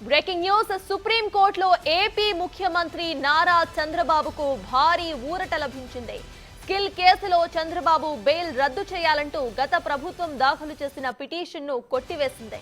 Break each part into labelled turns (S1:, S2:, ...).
S1: Breaking news supreme కోర్టులో AP ముఖ్యమంత్రి నారా చంద్రబాబుకు భారీ ఊరట లభించింది. స్కిల్ కేసులో చంద్రబాబు బెయిల్ రద్దు చేయాలంటూ గత ప్రభుత్వం దాఖలు చేసిన పిటిషన్ను కొట్టివేసింది.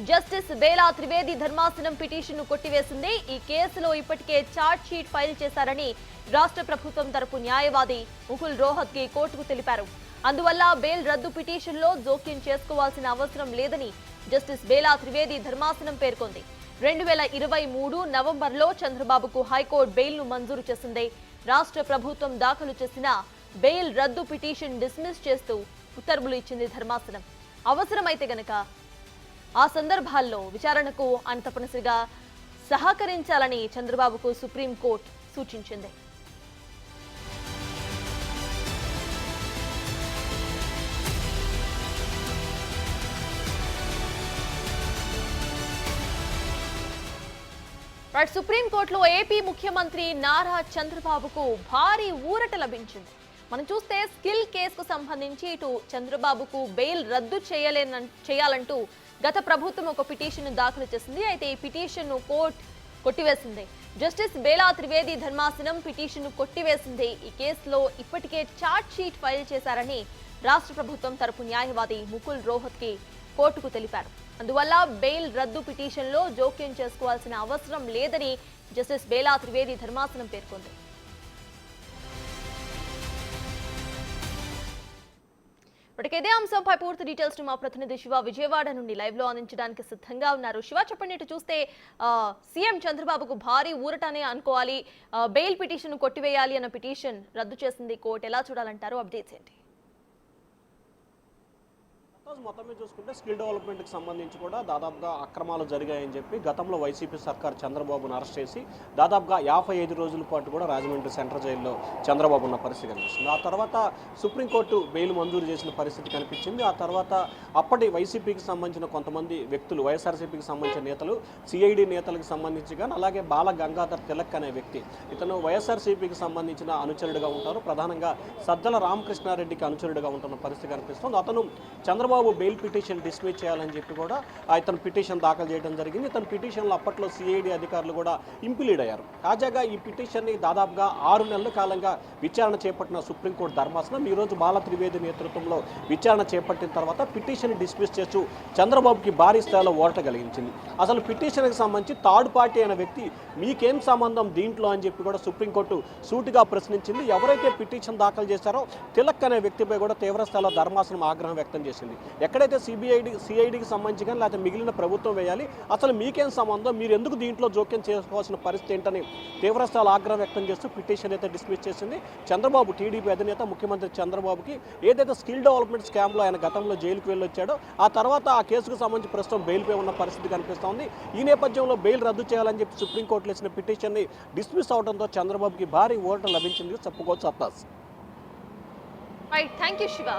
S1: జస్టిస్ బేలా త్రివేది ధర్మాసనం పిటిషన్ను కొట్టివేసింది. ఈ కేసులో ఇప్పటికే ఛార్జ్ షీట్ ఫైల్ చేశారని రాష్ట్ర ప్రభుత్వం తరపు న్యాయవాది ముకుల్ రోహత్గి కోర్టుకు తెలిపారు. అందువల్ల బెయిల్ రద్దు పిటిషన్లో జోక్యం చేసుకోవాల్సిన అవసరం లేదని జస్టిస్ బేలా త్రివేది ధర్మాసనం పేర్కొంది. 2023 నవంబర్లో చంద్రబాబుకు హైకోర్టు బెయిల్ను మంజూరు చేసింది. రాష్ట్ర ప్రభుత్వం దాఖలు చేసిన బెయిల్ రద్దు పిటిషన్ డిస్మిస్ చేస్తూ ఉత్తర్వులు ఇచ్చింది ధర్మాసనం. అవసరమైతే గనక ఆ సందర్భాల్లో విచారణకు ఆయన తప్పనిసరిగా సహకరించాలని చంద్రబాబుకు సుప్రీంకోర్టు సూచించింది. సుప్రీంకోర్టులో ఏపీ ముఖ్యమంత్రి నారా చంద్రబాబుకు భారీ ఊరట లభించింది. మనం చూస్తే స్కిల్ కేసుకు సంబంధించి ఇటు చంద్రబాబుకు బెయిల్ రద్దు చేయాలంటూ గత ప్రభుత్వం ఒక పిటిషన్ దాఖలు చేసింది. అయితే ఈ పిటిషన్ను కోర్టు కొట్టివేసింది. జస్టిస్ బేలా త్రివేది ధర్మాసనం పిటిషన్ను కొట్టివేసింది. ఈ కేసులో ఇప్పటికే ఛార్జ్ షీట్ ఫైల్ చేశారని రాష్ట్ర ప్రభుత్వం తరపు న్యాయవాది ముకుల్ రోహత్గి కోర్టుకు తెలిపారు. అందువల్ల బెయిల్ రద్దు పిటిషన్లో జోక్యం చేసుకోవాల్సిన అవసరం లేదని జస్టిస్ బేలా త్రివేది ధర్మాసనం పేర్కొంది. ఇప్పటికే ఇదే అంశంపై పూర్తి డీటెయిల్స్ మా ప్రతినిధి శివ విజయవాడ నుండి లైవ్ లో అందించడానికి సిద్ధంగా ఉన్నారు. శివ, చెప్పండి. ఇటు చూస్తే సీఎం చంద్రబాబుకు భారీ ఊరటనే అనుకోవాలి. బెయిల్ పిటిషన్ కొట్టివేయాలి అన్న పిటిషన్ రద్దు చేసింది కోర్టు. ఎలా చూడాలంటారు? అప్డేట్స్ ఏంటి?
S2: మొత్తం మీద చూసుకుంటే స్కిల్ డెవలప్మెంట్కి సంబంధించి కూడా దాదాపుగా అక్రమాలు జరిగాయని చెప్పి గతంలో వైసీపీ సర్కార్ చంద్రబాబును అరెస్ట్ చేసి దాదాపుగా 55 రోజుల పాటు కూడా రాజమండ్రి సెంట్రల్ జైల్లో చంద్రబాబు ఉన్న పరిస్థితి కనిపిస్తుంది. ఆ తర్వాత సుప్రీంకోర్టు బెయిల్ మంజూరు చేసిన పరిస్థితి కనిపించింది. ఆ తర్వాత అప్పటి వైసీపీకి సంబంధించిన కొంతమంది వ్యక్తులు, వైఎస్ఆర్సీపీకి సంబంధించిన నేతలు, సిఐడి నేతలకు సంబంధించి కానీ అలాగే బాల గంగాధర్ తిలక్ అనే వ్యక్తి, ఇతను వైఎస్ఆర్సీపీకి సంబంధించిన అనుచరుడిగా ఉంటారు. ప్రధానంగా సజ్జల రామకృష్ణారెడ్డికి అనుచరుడిగా ఉంటున్న పరిస్థితి కనిపిస్తుంది. అతను చంద్రబాబు బెయిల్ పిటిషన్ డిస్మిస్ చేయాలని చెప్పి కూడా ఇతను పిటిషన్ దాఖలు చేయడం జరిగింది. ఇతను పిటిషన్లో అప్పట్లో సిఐడి అధికారులు కూడా ఇంప్లీడ్ అయ్యారు. తాజాగా ఈ పిటిషన్ని దాదాపుగా 6 నెలల కాలంగా విచారణ చేపట్టిన సుప్రీంకోర్టు ధర్మాసనం ఈరోజు బాల త్రివేది నేతృత్వంలో విచారణ చేపట్టిన తర్వాత పిటిషన్ డిస్మిస్ చేస్తూ చంద్రబాబుకి భారీ స్థాయిలో ఓరట కలిగించింది. అసలు పిటిషన్కి సంబంధించి థర్డ్ పార్టీ అయిన వ్యక్తి మీకేం సంబంధం దీంట్లో అని చెప్పి కూడా సుప్రీంకోర్టు సూటిగా ప్రశ్నించింది. ఎవరైతే పిటిషన్ దాఖలు చేశారో తిలక్ అనే వ్యక్తిపై కూడా తీవ్ర స్థాయిలో ధర్మాసనం ఆగ్రహం వ్యక్తం చేసింది. ఎక్కడైతే సిఐడికి సంబంధించి కానీ లేకపోతే మిగిలిన ప్రభుత్వం వేయాలి, అసలు మీకేం సంబంధం, మీరు ఎందుకు దీంట్లో జోక్యం చేసుకోవాల్సిన పరిస్థితి ఏంటని తీవ్ర స్థాయిలో ఆగ్రహం వ్యక్తం చేస్తూ పిటిషన్ అయితే డిస్మిస్ చేసింది. చంద్రబాబు టీడీపీ అధినేత ముఖ్యమంత్రి చంద్రబాబుకి ఏదైతే స్కిల్ డెవలప్మెంట్ స్కామ్లో ఆయన గతంలో జైలుకు వెళ్ళొచ్చాడో ఆ తర్వాత ఆ కేసుకు సంబంధించి ప్రస్తుతం బెయిల్పై ఉన్న పరిస్థితి కనిపిస్తోంది. ఈ నేపథ్యంలో బెయిల్ రద్దు చేయాలని చెప్పి సుప్రీంకోర్టులో ఇచ్చిన పిటిషన్ని డిస్మిస్ అవడంతో చంద్రబాబుకి భారీ ఓరట లభించింది చెప్పుకోవచ్చు. అత్తాస్.
S1: Right, thank you Shiva.